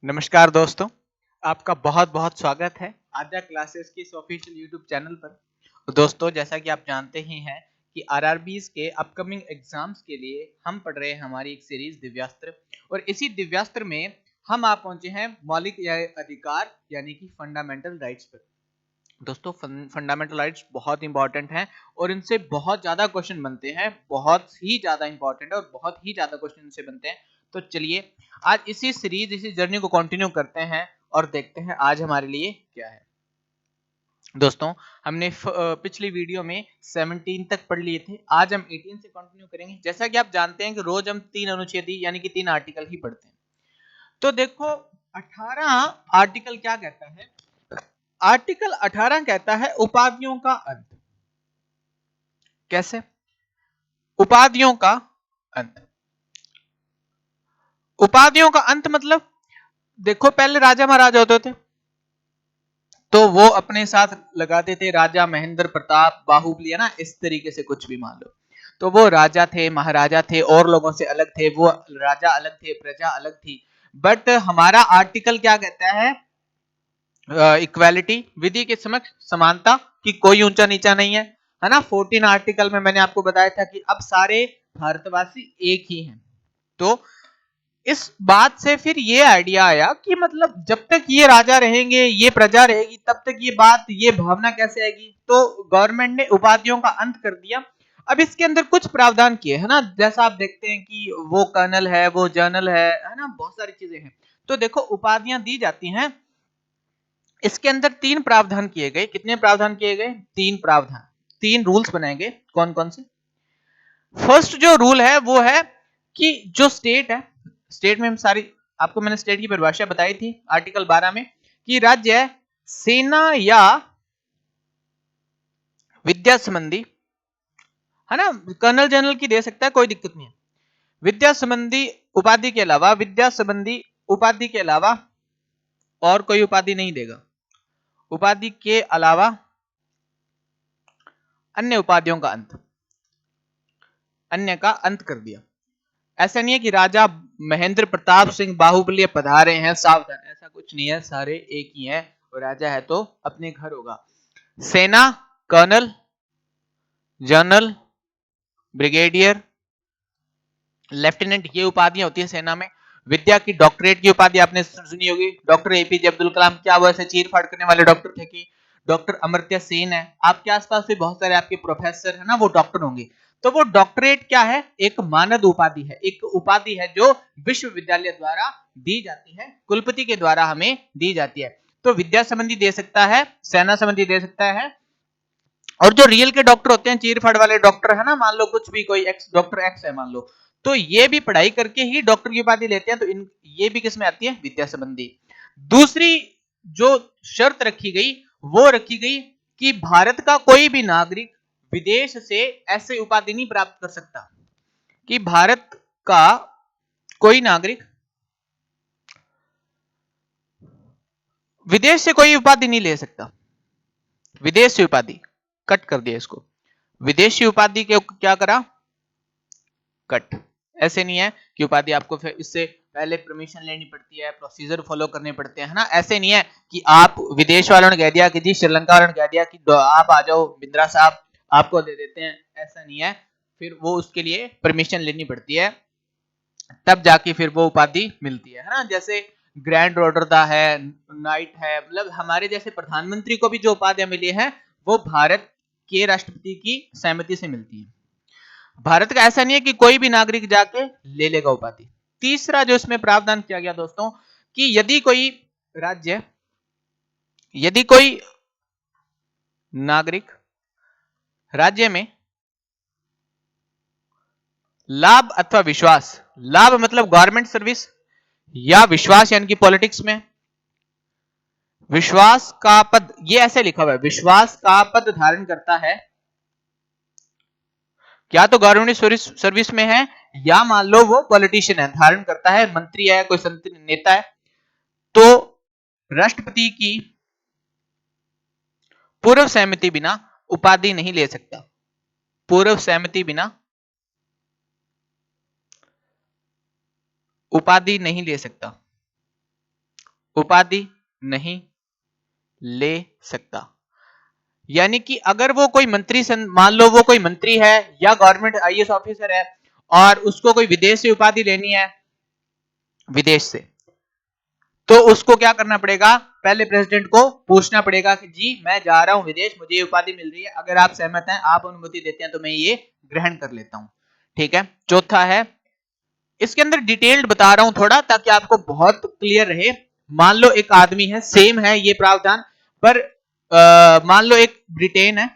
नमस्कार दोस्तों, आपका बहुत-बहुत स्वागत है आद्या क्लासेस की इस ऑफिशियल यूट्यूब चैनल पर। तो दोस्तों, जैसा कि आप जानते ही हैं कि आरआरबीज़ के अपकमिंग एग्ज़ाम्स के लिए हम पढ़ रहे हैं हमारी एक सीरीज़ दिव्यास्त्र और इसी दिव्यास्त्र में हम आ पहुँचे हैं मौलिक या अधिकार यानी कि फंडामेंटल राइट्स पर। दोस्तों फंडामेंटल राइट्स बहुत इंपॉर्टेंट हैं और इनसे बहुत ज़्यादा क्वेश्चन बनते हैं, बहुत ही ज़्यादा इंपॉर्टेंट है और बहुत ही ज़्यादा क्वेश्चन इनसे बनते हैं। तो चलिए आज इसी सीरीज इसी जर्नी को कंटिन्यू करते हैं और देखते हैं आज हमारे लिए क्या है। दोस्तों हमने पिछली वीडियो में 17 तक पढ़ लिए थे, आज हम 18 से कंटिन्यू करेंगे। जैसा कि आप जानते हैं कि रोज हम 3 अनुच्छेद यानी कि 3 आर्टिकल ही पढ़ते हैं। तो देखो 18 आर्टिकल क्या कहता है। आर्टिकल 18 कहता है उपाधियों का अंत। कैसे? उपाधियों का अंत। उपाधियों का अंत मतलब देखो पहले राजा महाराजा होते थे तो वो अपने साथ लगाते थे राजा महेंद्र प्रताप बाहुबली, है ना, इस तरीके से कुछ भी मान लो। तो वो राजा थे, महाराजा थे, और लोगों से अलग थे, वो राजा अलग थे, प्रजा अलग थी। बट हमारा आर्टिकल क्या कहता है? इक्वालिटी, विधि के समक्ष समानता, कि कोई ऊंचा नीचा नहीं है ना। 14 आर्टिकल में मैंने आपको बताया था कि अब सारे भारतवासी एक ही हैं। तो इस बात से फिर ये आइडिया आया कि मतलब जब तक ये राजा रहेंगे, ये प्रजा रहेगी, तब तक ये भावना कैसे आएगी। तो गवर्नमेंट ने उपाधियों का अंत कर दिया। अब इसके अंदर कुछ प्रावधान किए, है ना, जैसा आप देखते हैं कि वो कर्नल है, वो जर्नल है ना, बहुत सारी चीजें हैं। तो देखो उपाधियां दी जाती हैं, इसके अंदर 3 प्रावधान किए गए। कितने प्रावधान किए गए? 3 प्रावधान, 3 रूल्स बनाए गए। कौन कौन से? फर्स्ट जो रूल है वो है कि जो स्टेट है, स्टेट में हम सारी, आपको मैंने स्टेट की परिभाषा बताई थी आर्टिकल 12 में, कि राज्य सेना या विद्या संबंधी, है ना, कर्नल जनरल की दे सकता है, कोई दिक्कत नहीं है। विद्या संबंधी उपाधि के अलावा, विद्या संबंधी उपाधि के अलावा और कोई उपाधि नहीं देगा। उपाधि के अलावा अन्य उपाधियों का अंत, अन्य का अंत कर दिया। ऐसा नहीं है कि राजा महेंद्र प्रताप सिंह बाहुबली पधारे हैं, सावधान, ऐसा कुछ नहीं है, सारे एक ही हैं। और राजा है तो अपने घर होगा। सेना, कर्नल, जनरल, ब्रिगेडियर, लेफ्टिनेंट, ये उपाधियां होती है सेना में। विद्या की डॉक्टरेट की उपाधि आपने सुनी होगी, डॉक्टर एपीजे अब्दुल कलाम, क्या वो ऐसे चीर फाड़ करने वाले डॉक्टर थे? कि डॉक्टर अमर्त्य सेन है। आपके आसपास भी बहुत सारे आपके प्रोफेसर है ना, वो डॉक्टर होंगे। तो वो डॉक्टरेट क्या है? एक मानद उपाधि है, एक उपाधि है जो विश्वविद्यालय द्वारा दी जाती है, कुलपति के द्वारा हमें दी जाती है। तो विद्या संबंधी दे सकता है, सेना संबंधी दे सकता है, और जो रियल के डॉक्टर होते हैं, चीर फाड़ वाले डॉक्टर, है ना, मान लो कुछ भी, कोई एक्स डॉक्टर एक्स है मान लो, तो ये भी पढ़ाई करके ही डॉक्टर की उपाधि लेते हैं। तो इन ये भी किस में आती है? विद्या संबंधी। दूसरी जो शर्त रखी गई वो रखी गई कि भारत का कोई भी नागरिक विदेश से ऐसे उपाधि नहीं प्राप्त कर सकता, कि भारत का कोई नागरिक विदेश से कोई उपाधि नहीं ले सकता। विदेशी उपाधि कट कर दिया इसको, विदेशी उपाधि के क्या करा? कट। ऐसे नहीं है कि उपाधि आपको फिर इससे पहले परमिशन लेनी पड़ती है, प्रोसीजर फॉलो करने पड़ते हैं, है ना। ऐसे नहीं है कि आप विदेश वालों ने कह दिया कि जी, श्रीलंका वालों ने कह दिया कि आप आ जाओ बिंद्रा साहब, आपको दे देते हैं, ऐसा नहीं है। फिर वो उसके लिए परमिशन लेनी पड़ती है, तब जाके फिर वो उपाधि मिलती है ना। जैसे ग्रैंड ऑर्डर है, नाइट है, मतलब हमारे जैसे प्रधानमंत्री को भी जो उपाधियां मिली है वो भारत के राष्ट्रपति की सहमति से मिलती है। भारत का ऐसा नहीं है कि कोई भी नागरिक जाके ले लेगा उपाधि। तीसरा जो इसमें प्रावधान किया गया दोस्तों, कि यदि कोई राज्य, यदि कोई नागरिक राज्य में लाभ अथवा विश्वास, लाभ मतलब गवर्नमेंट सर्विस, या विश्वास यानी कि पॉलिटिक्स में विश्वास का पद, ये ऐसे लिखा हुआ है, विश्वास का पद धारण करता है, क्या तो गवर्नमेंट सर्विस में है, या मान लो वो पॉलिटिशियन है, धारण करता है, मंत्री है, कोई संत नेता है, तो राष्ट्रपति की पूर्व सहमति बिना उपाधि नहीं ले सकता। पूर्व सहमति बिना उपाधि नहीं ले सकता। उपाधि नहीं ले सकता। यानी कि अगर वो कोई मंत्री, मान लो वो कोई मंत्री है या गवर्नमेंट आईएएस ऑफिसर है और उसको कोई विदेश से उपाधि लेनी है, विदेश से, तो उसको क्या करना पड़ेगा, पहले प्रेसिडेंट को पूछना पड़ेगा कि जी मैं जा रहा हूं विदेश, मुझे ये उपाधि मिल रही है, अगर आप सहमत हैं, आप अनुमति देते हैं तो मैं ये ग्रहण कर लेता हूं। ठीक है। चौथा है, इसके अंदर डिटेल्ड बता रहा हूं थोड़ा ताकि आपको बहुत क्लियर रहे। मान लो एक आदमी है, सेम है ये प्रावधान, पर मान लो एक ब्रिटेन है,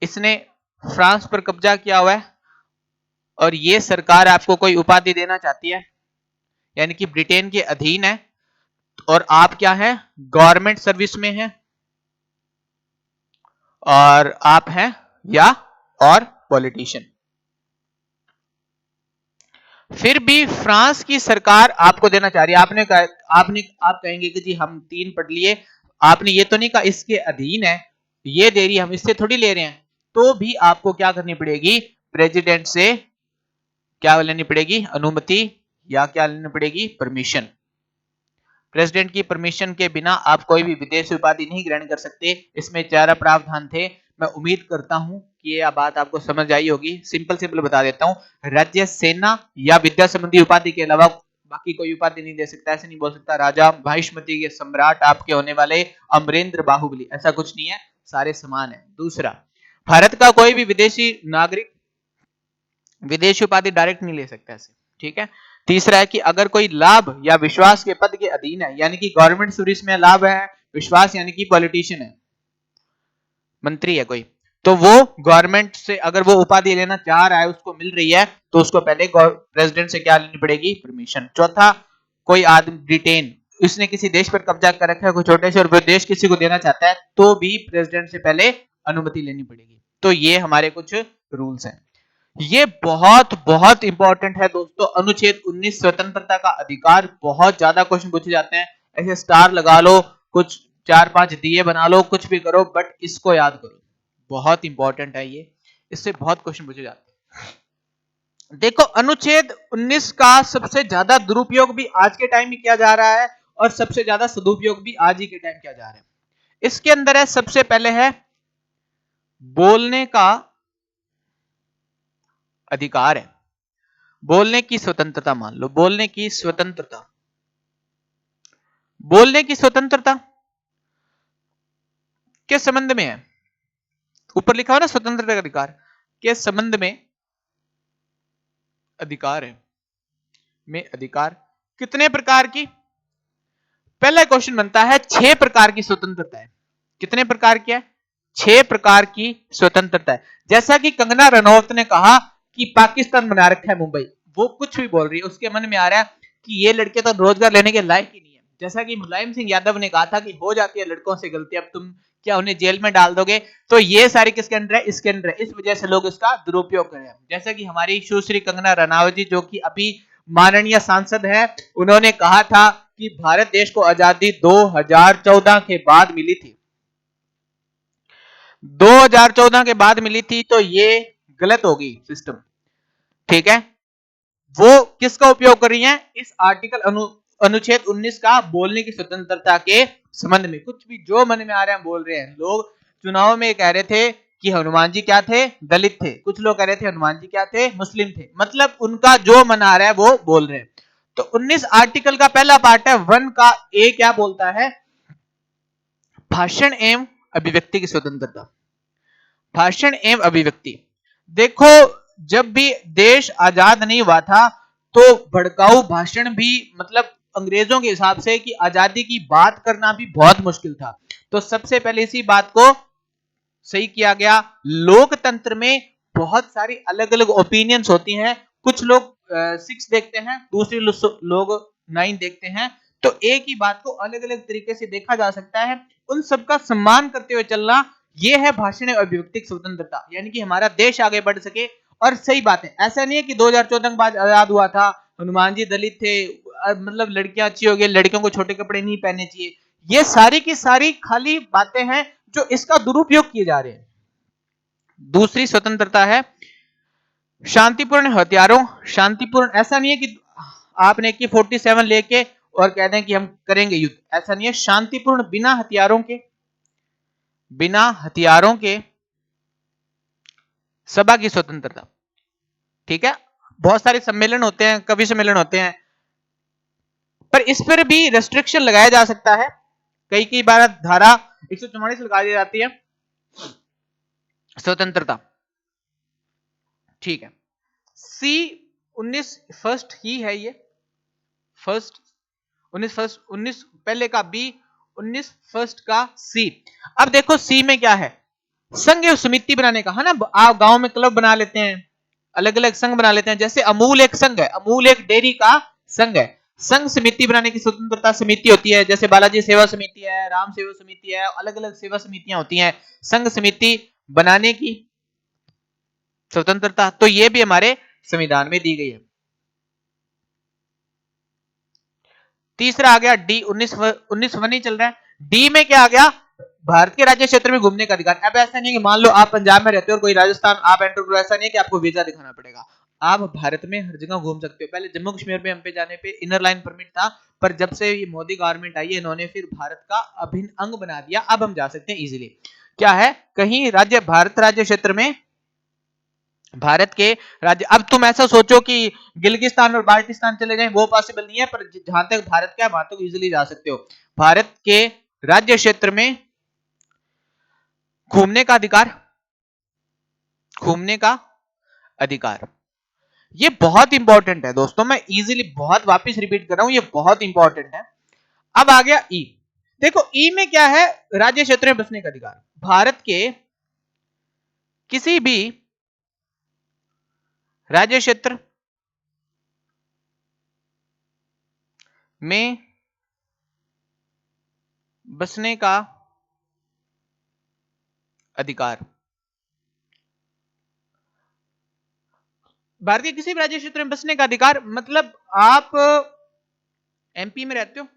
इसने फ्रांस पर कब्जा किया हुआ है और ये सरकार आपको कोई उपाधि देना चाहती है, यानी कि ब्रिटेन के अधीन है और आप क्या है, गवर्नमेंट सर्विस में हैं और आप हैं या और पॉलिटिशियन, फिर भी फ्रांस की सरकार आपको देना चाह रही है। आपने कहा, आप कहेंगे कि जी हम 3 पढ़ लिए, आपने ये तो नहीं कहा इसके अधीन है, ये दे रही है, हम इससे थोड़ी ले रहे हैं, तो भी आपको क्या करनी पड़ेगी, प्रेसिडेंट से क्या लेनी पड़ेगी, अनुमति, या क्या लेनी पड़ेगी, परमिशन। प्रेसिडेंट की परमिशन के बिना आप कोई भी विदेशी उपाधि नहीं ग्रहण कर सकते। इसमें 4 प्रावधान थे। मैं उम्मीद करता हूं कि ये बात आपको समझ आई होगी। सिंपल बता देता हूं, राज्य, सेना या विद्या संबंधी उपाधि के अलावा बाकी कोई उपाधि नहीं दे सकता। ऐसे नहीं बोल सकता राजा महिष्मती के सम्राट आपके होने वाले अमरेंद्र बाहुबली, ऐसा कुछ नहीं है, सारे समान है। दूसरा, भारत का कोई भी विदेशी नागरिक विदेशी उपाधि डायरेक्ट नहीं ले सकता ऐसे। ठीक है। तीसरा है कि अगर कोई लाभ या विश्वास के पद के अधीन है, यानी कि गवर्नमेंट सर्विस में लाभ है, विश्वास यानी कि पॉलिटिशियन है, मंत्री है कोई, तो वो गवर्नमेंट से अगर वो उपाधि लेना चाह रहा है, उसको मिल रही है, तो उसको पहले प्रेसिडेंट से क्या लेनी पड़ेगी, परमिशन। चौथा, कोई आदमी ब्रिटेन, उसने किसी देश पर कब्जा कर रखा है, कोई छोटे से, और वो देश किसी को देना चाहता है, तो भी प्रेसिडेंट से पहले अनुमति लेनी पड़ेगी। तो ये हमारे कुछ रूल्स हैं। ये बहुत बहुत इंपॉर्टेंट है दोस्तों। अनुच्छेद 19 स्वतंत्रता का अधिकार, बहुत ज्यादा क्वेश्चन पूछे जाते हैं, ऐसे स्टार लगा लो, कुछ 4-5 दिए बना लो, कुछ भी करो, बट इसको याद करो, बहुत इंपॉर्टेंट है ये, इससे बहुत क्वेश्चन पूछे जाते हैं। देखो, अनुच्छेद 19 का सबसे ज्यादा दुरुपयोग भी आज के टाइम में किया जा रहा है और सबसे ज्यादा सदुपयोग भी आज ही के टाइम किया जा रहा है। इसके अंदर है, सबसे पहले है बोलने का अधिकार है, बोलने की स्वतंत्रता। मान लो बोलने की स्वतंत्रता, बोलने की स्वतंत्रता किस संबंध में है, ऊपर लिखा हो ना स्वतंत्रता का अधिकार, किस संबंध में अधिकार है, में अधिकार कितने प्रकार की, पहला क्वेश्चन बनता है 6 प्रकार की स्वतंत्रता है। कितने प्रकार की है, 6 प्रकार की स्वतंत्रता है। जैसा कि कंगना रनौत ने कहा कि पाकिस्तान बना रखा है मुंबई, वो कुछ भी बोल रही है, उसके मन में आ रहा है कि ये लड़के तो रोजगार लेने के लायक ही नहीं है। जैसा कि मुलायम सिंह यादव ने कहा था कि हो जाती है लड़कों से गलती, अब तुम क्या उन्हें जेल में डाल दोगे, तो ये सारी किसके अंदर है, इसके अंदर है। इस वजह से लोग इसका दुरुपयोग कर रहे हैं। जैसा कि हमारी सुश्री कंगना रनावत जी, जो कि अभी माननीय सांसद है, उन्होंने कहा था कि भारत देश को आजादी 2014 के बाद मिली थी, 2014 के बाद मिली थी, तो ये गलत होगी सिस्टम। ठीक है। वो किसका उपयोग कर रही हैं, इस आर्टिकल अनुच्छेद 19 का, बोलने की स्वतंत्रता के संबंध में कुछ भी जो मन में आ रहे हैं बोल रहे हैं। लोग चुनाव में कह रहे थे कि हनुमान जी क्या थे, दलित थे, कुछ लोग कह रहे थे हनुमान जी क्या थे, मुस्लिम थे, मतलब उनका जो मन आ रहा है वो बोल रहे हैं। तो 19 आर्टिकल का पहला पार्ट है 1 का ए, क्या बोलता है, भाषण एवं अभिव्यक्ति की स्वतंत्रता। भाषण एवं अभिव्यक्ति, देखो जब भी देश आजाद नहीं हुआ था तो भड़काऊ भाषण भी, मतलब अंग्रेजों के हिसाब से कि आजादी की बात करना भी बहुत मुश्किल था, तो सबसे पहले इसी बात को सही किया गया। लोकतंत्र में बहुत सारी अलग अलग ओपिनियंस होती हैं, कुछ लोग 6 देखते हैं, दूसरे लोग 9 देखते हैं, तो एक ही बात को अलग अलग तरीके से देखा जा सकता है। उन सबका सम्मान करते हुए चलना, यह है भाषण और अभिव्यक्ति स्वतंत्रता, यानी कि हमारा देश आगे बढ़ सके। और सही बात है, ऐसा नहीं है कि 2014 के बाद आजाद हुआ था, हनुमान जी दलित थे, मतलब लड़कियां अच्छी हो गई, लड़कियों को छोटे कपड़े नहीं पहनने चाहिए, ये सारी की सारी खाली बातें हैं जो इसका दुरुपयोग किए जा रहे हैं। दूसरी स्वतंत्रता है शांतिपूर्ण हथियारों, शांतिपूर्ण, ऐसा नहीं है कि आपने AK-47 लेके और कहते हैं कि हम करेंगे युद्ध। ऐसा नहीं है, शांतिपूर्ण बिना हथियारों के सभा की स्वतंत्रता। ठीक है, बहुत सारे सम्मेलन होते हैं, कवि सम्मेलन होते हैं, पर इस पर भी रेस्ट्रिक्शन लगाया जा सकता है। कई बार धारा 144 लगा दी जाती है स्वतंत्रता। ठीक है, सी 19 फर्स्ट ही है, ये फर्स्ट 19 पहले का बी, 19 फर्स्ट का सी। अब देखो सी में क्या है, संघ एवं समिति बनाने का है ना। आप गांव में क्लब बना लेते हैं, अलग अलग संघ बना लेते हैं, जैसे अमूल एक संघ है, अमूल एक डेयरी का संघ है। संघ समिति बनाने की स्वतंत्रता समिति होती है, जैसे बालाजी सेवा समिति है, राम सेवा समिति है, अलग अलग सेवा समितियां होती हैं। संघ समिति बनाने की स्वतंत्रता तो ये भी हमारे संविधान में दी गई है। तीसरा आ गया डी, 19 वन ही चल रहा है। डी में क्या आ गया, भारत के राज्य क्षेत्र में घूमने का अधिकार। अब ऐसा नहीं है कि मान लो आप पंजाब में रहते हो और कोई राजस्थान आप एंटर करो, ऐसा नहीं है कि आपको वीजा दिखाना पड़ेगा, आप भारत में हर जगह घूम सकते हो। पहले जम्मू कश्मीर में हम पे जाने पे इनर लाइन परमिट था, पर जब से ये मोदी गवर्नमेंट आई है, इन्होंने फिर भारत का अभिन्न अंग बना दिया, अब हम जा सकते हैं इजीली। क्या है, कहीं राज्य, भारत राज्य क्षेत्र में, भारत के राज्य, अब तुम ऐसा सोचो कि गिलगिस्तान और बाल्टिस्तान चले जाएं, वो पॉसिबल नहीं है, पर जहां तक भारत का है वहां तक इजीली जा सकते हो। भारत के राज्य क्षेत्र में घूमने का अधिकार, घूमने का अधिकार, ये बहुत इंपॉर्टेंट है दोस्तों। मैं इजीली बहुत वापस रिपीट कर रहा हूं, ये बहुत इंपॉर्टेंट है। अब आ गया ई। देखो ई में क्या है, राज्य क्षेत्र में बसने का अधिकार। भारत के किसी भी राज्य क्षेत्र में बसने का अधिकार, भारत के किसी भी राज्य क्षेत्र में बसने का अधिकार, मतलब आप एमपी में रहते हो,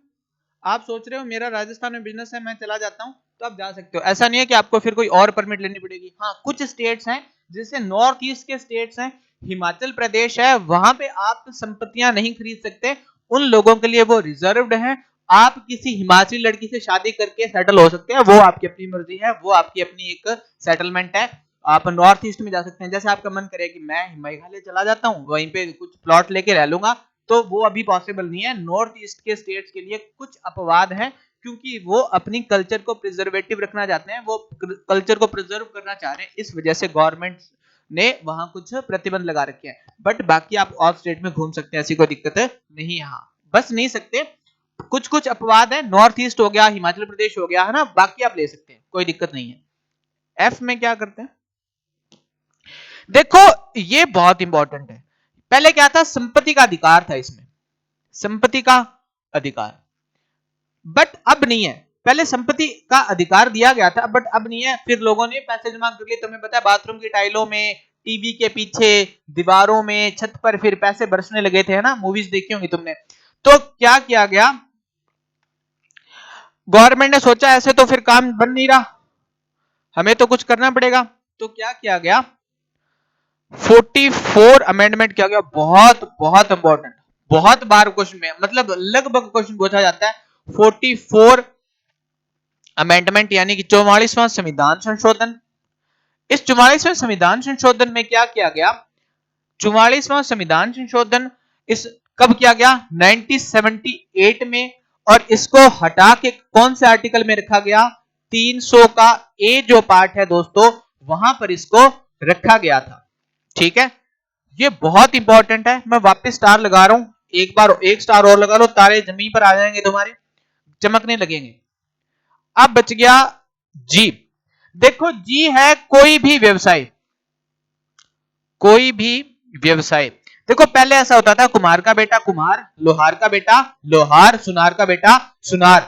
आप सोच रहे हो मेरा राजस्थान में बिजनेस है, मैं चला जाता हूं, तो आप जा सकते हो। ऐसा नहीं है कि आपको फिर कोई और परमिट लेनी पड़ेगी। हाँ, कुछ स्टेट्स हैं, जैसे नॉर्थ ईस्ट के स्टेट्स हैं, हिमाचल प्रदेश है, वहां पे आप संपत्तियां नहीं खरीद सकते, उन लोगों के लिए वो रिजर्व्ड है। आप किसी हिमाचली लड़की से शादी करके सेटल हो सकते हैं, वो आपकी अपनी मर्जी है, वो आपकी अपनी एक सेटलमेंट है। आप नॉर्थ ईस्ट में जा सकते हैं, जैसे आपका मन करे कि मैं मेघालय चला जाता हूँ, वहीं पे कुछ प्लॉट लेके रह लूंगा, तो वो अभी पॉसिबल नहीं है। नॉर्थ ईस्ट के स्टेट्स के लिए कुछ अपवाद है, क्योंकि वो अपनी कल्चर को प्रिजर्वेटिव रखना चाहते हैं, वो कल्चर को प्रिजर्व करना चाह रहे हैं, इस वजह से गवर्नमेंट ने वहां कुछ प्रतिबंध लगा रखे हैं। बट बाकी आप ऑफ स्टेट में घूम सकते हैं, ऐसी कोई दिक्कत नहीं। यहाँ बस नहीं सकते, कुछ कुछ अपवाद है, नॉर्थ ईस्ट हो गया, हिमाचल प्रदेश हो गया, है ना, बाकी आप ले सकते हैं, कोई दिक्कत नहीं है। एफ में क्या करते हैं, देखो ये बहुत इंपॉर्टेंट है। पहले क्या था, संपत्ति का अधिकार था इसमें, संपत्ति का अधिकार, बट अब नहीं है। पहले संपत्ति का अधिकार दिया गया था, बट अब नहीं है। फिर लोगों ने पैसे जमा कर लिए, तुम्हें पता है बाथरूम की टाइलों में, टीवी के पीछे, दीवारों में, छत पर फिर पैसे बरसने लगे थे, है ना, मूवीज देखी होंगी तुमने। तो क्या किया गया, गवर्नमेंट ने सोचा ऐसे तो फिर काम बन नहीं रहा, हमें तो कुछ करना पड़ेगा। तो क्या किया गया, 44 अमेंडमेंट किया गया। बहुत बहुत इंपॉर्टेंट, बहुत बार क्वेश्चन में, मतलब लगभग क्वेश्चन पूछा जाता है। 44 अमेंडमेंट यानी कि 44वां संविधान संशोधन। इस 44वें संविधान संशोधन में क्या किया गया, 44वां संविधान संशोधन इस कब किया गया, 1978 में, और इसको हटा के कौन से आर्टिकल में रखा गया, 300 का ए जो पार्ट है दोस्तों, वहां पर इसको रखा गया था। ठीक है, ये बहुत इंपॉर्टेंट है। मैं वापस स्टार लगा रहा हूं, एक बार एक स्टार और लगा लो, तारे जमीन पर आ जाएंगे, तुम्हारे चमकने लगेंगे। अब बच गया जी। देखो जी है कोई भी व्यवसाय, कोई भी व्यवसाय। देखो पहले ऐसा होता था, कुम्हार का बेटा कुम्हार, लोहार का बेटा लोहार, सुनार का बेटा सुनार,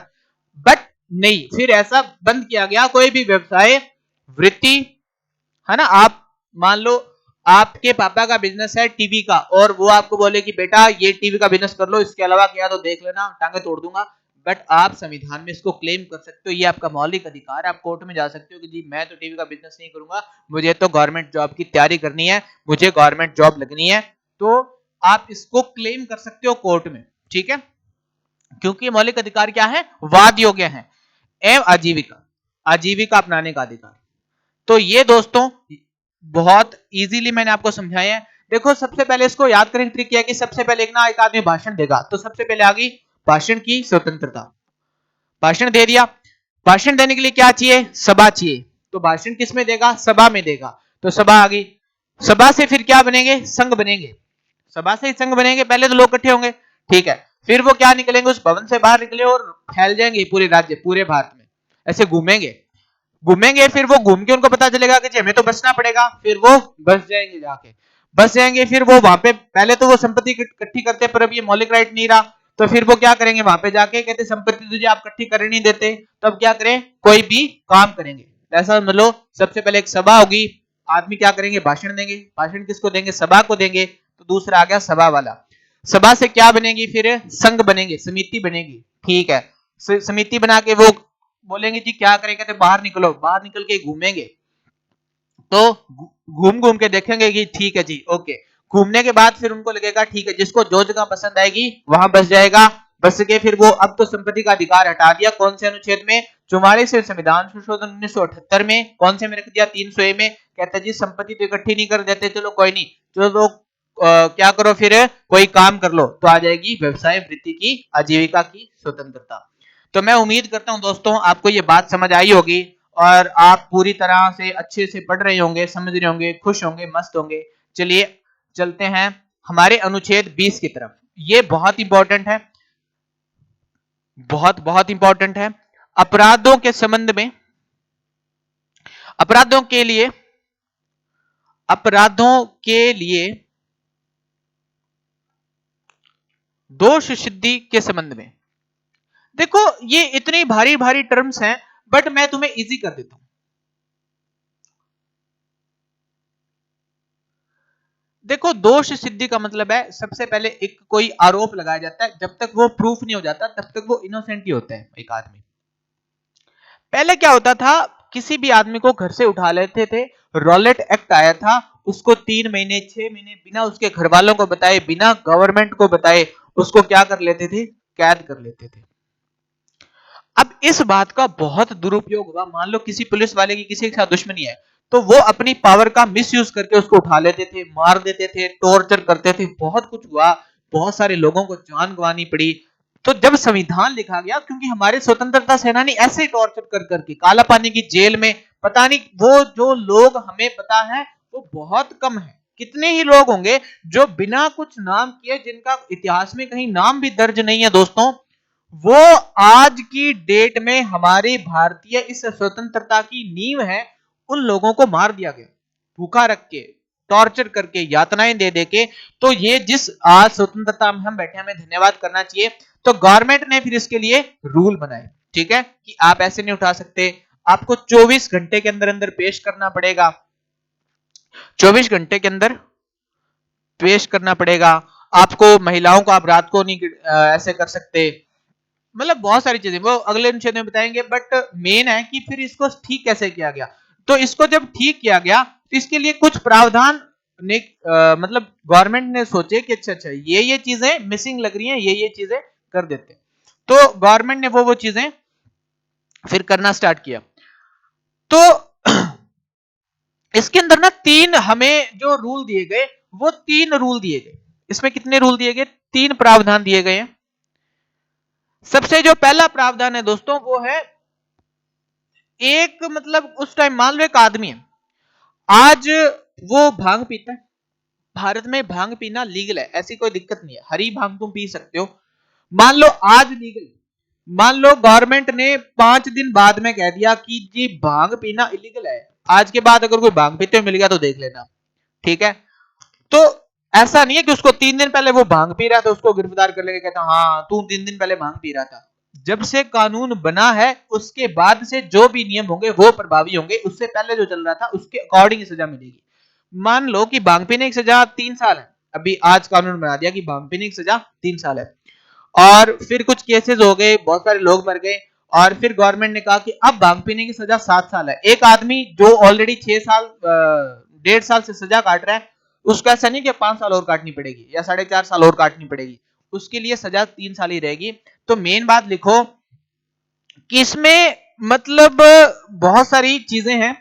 बट नहीं, फिर ऐसा बंद किया गया। कोई भी व्यवसाय वृत्ति, है ना, आप मान लो आपके पापा का बिजनेस है टीवी का, और वो आपको बोले कि बेटा ये टीवी का बिजनेस कर लो, इसके अलावा क्या तो देख लेना, टांगे तोड़ दूंगा, बट आप संविधान में इसको क्लेम कर सकते हो, ये आपका मौलिक अधिकार है। आप कोर्ट में जा सकते हो कि जी मैं तो टीवी का बिजनेस नहीं करूंगा, मुझे तो गवर्नमेंट जॉब की तैयारी करनी है, मुझे गवर्नमेंट जॉब लगनी है, तो आप इसको क्लेम कर सकते हो कोर्ट में। ठीक है, क्योंकि मौलिक अधिकार क्या है? वाद योग्य है। एवं आजीविका, आजीविका अपनाने का अधिकार। तो ये दोस्तों बहुत इजीली मैंने आपको समझाया है। देखो सबसे पहले इसको याद करने की ट्रिक क्या है कि सबसे पहले एक आदमी भाषण देगा, तो सबसे पहले आ गई भाषण की स्वतंत्रता। भाषण दे दिया, भाषण देने के लिए क्या चाहिए? सभा चाहिए। तो भाषण किस में देगा? सभा में देगा। तो सभा आ गई, सभा से फिर क्या बनेंगे? संघ बनेंगे। सभा से ही संघ बनेंगे, पहले तो लोग इकट्ठे होंगे, ठीक है। फिर वो क्या निकलेंगे? उस भवन से बाहर निकले और फैल जाएंगे पूरे राज्य, पूरे भारत में, ऐसे घूमेंगे घूमेंगे। फिर वो घूम के उनको पता चलेगा कि हमें तो बचना पड़ेगा, फिर वो बस जाएंगे, जाके बस जाएंगे। फिर वो वहां पे पहले तो वो संपत्ति इकट्ठी करते, पर अब ये मौलिक राइट नहीं रहा, तो फिर वो क्या करेंगे? वहां पे जाके कहते संपत्ति तुझे आप इकट्ठी करने नहीं देते, तो अब क्या करें? कोई भी काम करेंगे। ऐसा मतलब सबसे पहले एक सभा होगी, आदमी क्या करेंगे? भाषण देंगे। भाषण किसको देंगे? सभा को देंगे। तो दूसरा आ गया सभा वाला। सभा से क्या बनेगी? फिर संघ बनेंगे, समिति बनेगी, ठीक है। समिति बना के वो बोलेंगे जी क्या करें? कहते बाहर निकलो, बाहर निकल के घूमेंगे। तो घूम घूम के देखेंगे कि ठीक है जी, ओके। घूमने के बाद फिर उनको लगेगा ठीक है, जिसको जो जगह पसंद आएगी वहां बस जाएगा। बस के फिर वो अब तो संपत्ति का अधिकार हटा दिया, कौन से अनुच्छेद में? 44 संविधान संशोधन 1978 में। कौन से में रख दिया? 300 में। कहता जी संपत्ति तो इकट्ठी नहीं कर देते, चलो कोई नहीं, चलो क्या करो फिर? कोई काम कर लो। तो आ जाएगी व्यवसाय वृत्ति की, आजीविका की स्वतंत्रता। तो मैं उम्मीद करता हूं दोस्तों आपको ये बात समझ आई होगी और आप पूरी तरह से अच्छे से पढ़ रहे होंगे, समझ रहे होंगे, खुश होंगे, मस्त होंगे। चलिए चलते हैं हमारे अनुच्छेद 20 की तरफ। ये बहुत इंपॉर्टेंट है, बहुत बहुत इंपॉर्टेंट है। अपराधों के संबंध में, अपराधों के लिए, अपराधों के लिए दोष सिद्धि के संबंध में। देखो ये इतनी भारी भारी टर्म्स हैं, बट मैं तुम्हें इजी कर देता हूं। देखो दोष सिद्धि का मतलब है सबसे पहले एक कोई आरोप लगाया जाता है, जब तक वो प्रूफ नहीं हो जाता तब तक वो इनोसेंट ही होता है एक आदमी। पहले क्या होता था? किसी भी आदमी को घर से उठा लेते थे, रॉलेट एक्ट आया था, उसको 3 महीने 6 महीने बिना उसके घर वालों को बताए, बिना गवर्नमेंट को बताए उसको क्या कर लेते थे? कैद कर लेते थे। अब इस बात का बहुत दुरुपयोग हुआ। मान लो किसी पुलिस वाले की किसी के साथ दुश्मनी है, तो वो अपनी पावर का मिसयूज करके उसको उठा लेते थे, मार देते थे, टॉर्चर करते थे, बहुत कुछ हुआ, बहुत सारे लोगों को जान गंवानी पड़ी। तो जब संविधान लिखा गया, क्योंकि हमारे स्वतंत्रता सेनानी ऐसे ही टॉर्चर कर करके काला पानी की जेल में, पता नहीं वो जो लोग हमें पता है वो बहुत कम है, कितने ही लोग होंगे जो बिना कुछ नाम किए, जिनका इतिहास में कहीं नाम भी दर्ज नहीं है दोस्तों, वो आज की डेट में हमारी भारतीय इस स्वतंत्रता की नींव है, उन लोगों को मार दिया गया, भूखा रख के, टॉर्चर करके, यातनाएं दे दे के। तो ये जिस आज स्वतंत्रता में हम बैठे, हमें धन्यवाद करना चाहिए। तो गवर्नमेंट ने फिर इसके लिए रूल बनाए, ठीक है, कि आप ऐसे नहीं उठा सकते, आपको 24 घंटे के अंदर अंदर पेश करना पड़ेगा, 24 घंटे के अंदर पेश करना पड़ेगा आपको। महिलाओं को आप रात को नहीं ऐसे कर सकते, मतलब बहुत सारी चीजें वो अगले अनुच्छेद में बताएंगे। बट मेन है कि फिर इसको ठीक कैसे किया गया। तो इसको जब ठीक किया गया तो इसके लिए कुछ प्रावधान ने मतलब गवर्नमेंट ने सोचे कि अच्छा अच्छा ये चीजें मिसिंग लग रही हैं, ये चीजें कर देते। तो गवर्नमेंट ने वो चीजें फिर करना स्टार्ट किया। तो इसके अंदर ना 3 हमें जो रूल दिए गए, वो 3 रूल दिए गए। इसमें कितने रूल दिए गए? 3 प्रावधान दिए गए हैं। सबसे जो पहला प्रावधान है दोस्तों वो है, एक मतलब उस टाइम मान लो एक आदमी है, आज वो भांग पीता है। भारत में भांग पीना लीगल है, ऐसी कोई दिक्कत नहीं है, हरी भांग तुम पी सकते हो। मान लो आज लीगल, मान लो गवर्नमेंट ने 5 दिन बाद में कह दिया कि जी भांग पीना इलीगल है, आज के बाद अगर कोई भांग पीते हुए मिल गया तो देख लेना, ठीक है। तो ऐसा नहीं है कि उसको 3 दिन पहले वो भांग पी रहा था उसको गिरफ्तार कर लेके कहता हाँ तू 3 दिन पहले भांग पी रहा था। जब से कानून बना है उसके बाद से जो भी नियम होंगे वो प्रभावी होंगे, उससे पहले जो चल रहा था उसके अकॉर्डिंग सजा मिलेगी। मान लो कि भांग पीने की सजा 3 साल है, अभी आज कानून बना दिया कि भांग पीने की सजा 3 साल है, और फिर कुछ केसेस हो गए, बहुत सारे लोग मर गए, और फिर गवर्नमेंट ने कहा कि अब भांग पीने की सजा 7 साल है। एक आदमी जो ऑलरेडी 6 साल 1.5 साल से सजा काट रहा है, उसको ऐसा नहीं कि 5 साल और काटनी पड़ेगी या 4.5 साल और काटनी पड़ेगी, उसके लिए सजा 3 साल ही रहेगी। तो मेन बात लिखो कि इसमें मतलब बहुत सारी चीजें हैं।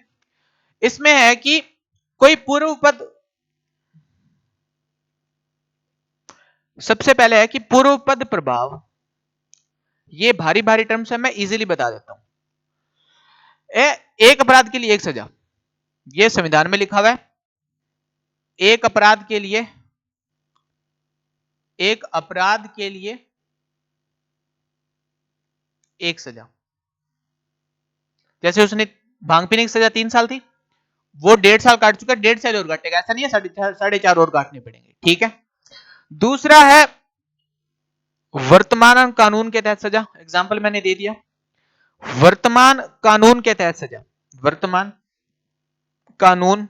इसमें है कि कोई पूर्व पद, सबसे पहले है कि पूर्व पद प्रभाव, ये भारी भारी टर्म्स है, मैं इजीली बता देता हूं। एक अपराध के लिए एक सजा, ये संविधान में लिखा हुआ है। एक अपराध के लिए, एक अपराध के लिए एक सजा। जैसे उसने भांग पीने की सजा 3 साल थी, वो 1.5 साल काट चुका, 1.5 साल और काटेगा, ऐसा नहीं है 4.5 और काटने पड़ेंगे, ठीक है। दूसरा है वर्तमान कानून के तहत सजा, एग्जाम्पल मैंने दे दिया, वर्तमान कानून के तहत सजा, वर्तमान कानून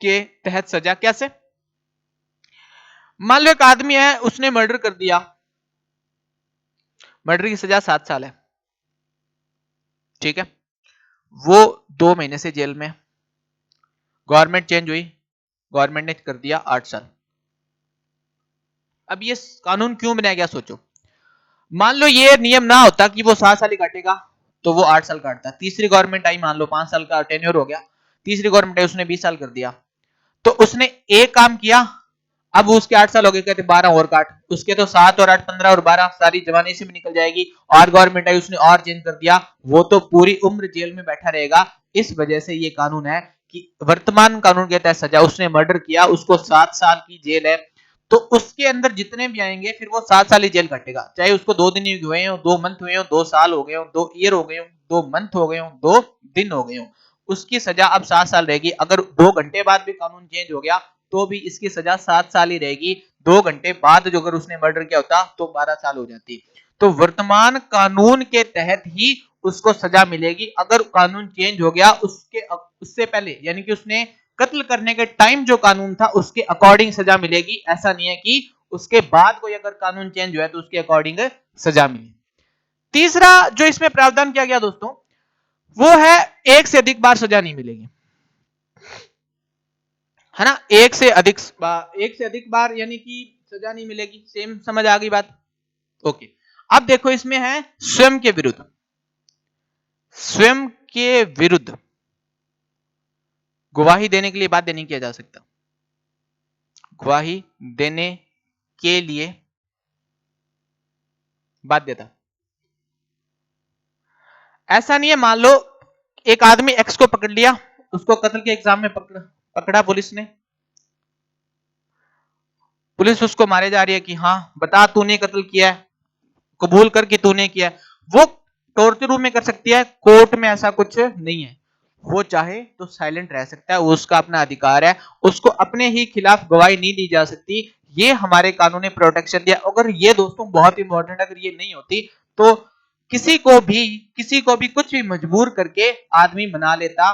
के तहत सजा कैसे? मान लो एक आदमी है, उसने मर्डर कर दिया, मर्डर की सजा 7 साल है, ठीक है। वो 2 महीने से जेल में, गवर्नमेंट चेंज हुई, गवर्नमेंट ने कर दिया 8 साल। अब ये कानून क्यों बनाया गया सोचो। मान लो ये नियम ना होता कि वो 7 साल ही काटेगा, तो वो 8 साल काटता। तीसरी गवर्नमेंट आई, मान लो 5 साल का टेन्योर हो गया, तीसरी गवर्नमेंट आई, उसने 20 साल कर दिया, तो उसने एक काम किया, अब उसके 8 साल हो गए, कहते 12 और काट, उसके तो 7 और 8 15 और 12 सारी जवानी से भी निकल जाएगी। और गवर्नमेंट आई, उसने और चेंज कर दिया, वो तो पूरी उम्र जेल में बैठा रहेगा। इस वजह से ये कानून है कि वर्तमान कानून के तहत सजा, उसने मर्डर किया, उसको 7 साल की जेल है, तो उसके अंदर जितने भी आएंगे फिर वो 7 साल ही जेल कटेगा, चाहे उसको 2 दिन ही हुए हो, 2 मंथ हुए हो, 2 साल हो गए हो, 2 ईयर हो गए हो, 2 मंथ हो गए हो, 2 दिन हो गए हो, उसकी सजा अब 7 साल रहेगी। अगर 2 घंटे बाद भी कानून चेंज हो गया तो भी इसकी सजा 7 साल ही रहेगी। 2 घंटे बाद जो अगर उसने मर्डर किया होता तो 12 साल हो जाती। तो वर्तमान कानून के तहत ही उसको सजा मिलेगी। अगर कानून चेंज हो गया उससे पहले, यानी कि उसने कत्ल करने के टाइम जो कानून था उसके अकॉर्डिंग सजा मिलेगी। ऐसा नहीं है कि उसके बाद कोई अगर कानून चेंज हुआ है तो उसके अकॉर्डिंग सजा मिले। तीसरा जो इसमें प्रावधान किया गया दोस्तों, वो है एक से अधिक बार सजा नहीं मिलेगी, है ना। एक से अधिक बार यानी कि सजा नहीं मिलेगी। सेम समझ आ गई बात? ओके। अब देखो इसमें है स्वयं के विरुद्ध, स्वयं के विरुद्ध गवाही देने के लिए बाध्य नहीं किया जा सकता, गवाही देने के लिए बाध्यता। ऐसा नहीं है, मान लो एक आदमी एक्स को पकड़ लिया, उसको कत्ल के एग्जाम में पकड़ा पुलिस ने, पुलिस उसको मारे जा रही है कि हाँ बता तूने कत्ल किया है, कबूल कर कि तूने किया है। वो टॉर्चर रूम में कर सकती है, कोर्ट में ऐसा कुछ नहीं है। वो चाहे तो साइलेंट रह सकता है, वो उसका अपना अधिकार है, उसको अपने ही खिलाफ गवाही नहीं दी जा सकती। ये हमारे कानून ने प्रोटेक्शन दिया। अगर ये दोस्तों बहुत इंपॉर्टेंट, अगर ये नहीं होती तो किसी को भी कुछ भी मजबूर करके आदमी बना लेता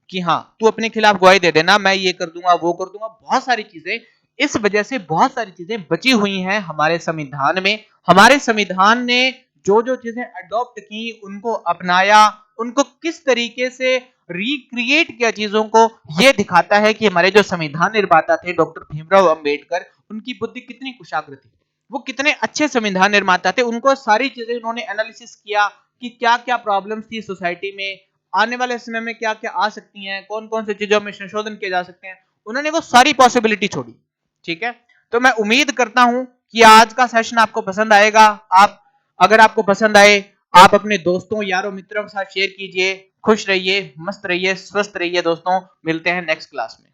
कि हाँ तू अपने खिलाफ गवाही दे देना, मैं ये कर दूंगा वो कर दूंगा, बहुत सारी चीजें। इस वजह से बहुत सारी चीजें बची हुई हैं हमारे संविधान में। हमारे संविधान ने जो जो चीजें अडॉप्ट की, उनको अपनाया, उनको किस तरीके से रिक्रिएट किया चीजों को, यह दिखाता है कि हमारे जो संविधान निर्माता थे डॉक्टर भीमराव अंबेडकर, उनकी बुद्धि कितनी कुशाग्र थी, वो कितने अच्छे संविधान निर्माता थे। उनको सारी चीजें उन्होंने एनालिसिस किया कि क्या क्या प्रॉब्लम्स थी सोसाइटी में, आने वाले समय में क्या क्या आ सकती हैं, कौन कौन सी चीजों में संशोधन किए जा सकते हैं, उन्होंने वो सारी पॉसिबिलिटी छोड़ी। ठीक है, तो मैं उम्मीद करता हूं कि आज का सेशन आपको पसंद आएगा। आप अगर आपको पसंद आए, आप अपने दोस्तों यारों मित्रों के साथ शेयर कीजिए। खुश रहिए, मस्त रहिए, स्वस्थ रहिए दोस्तों। मिलते हैं नेक्स्ट क्लास में।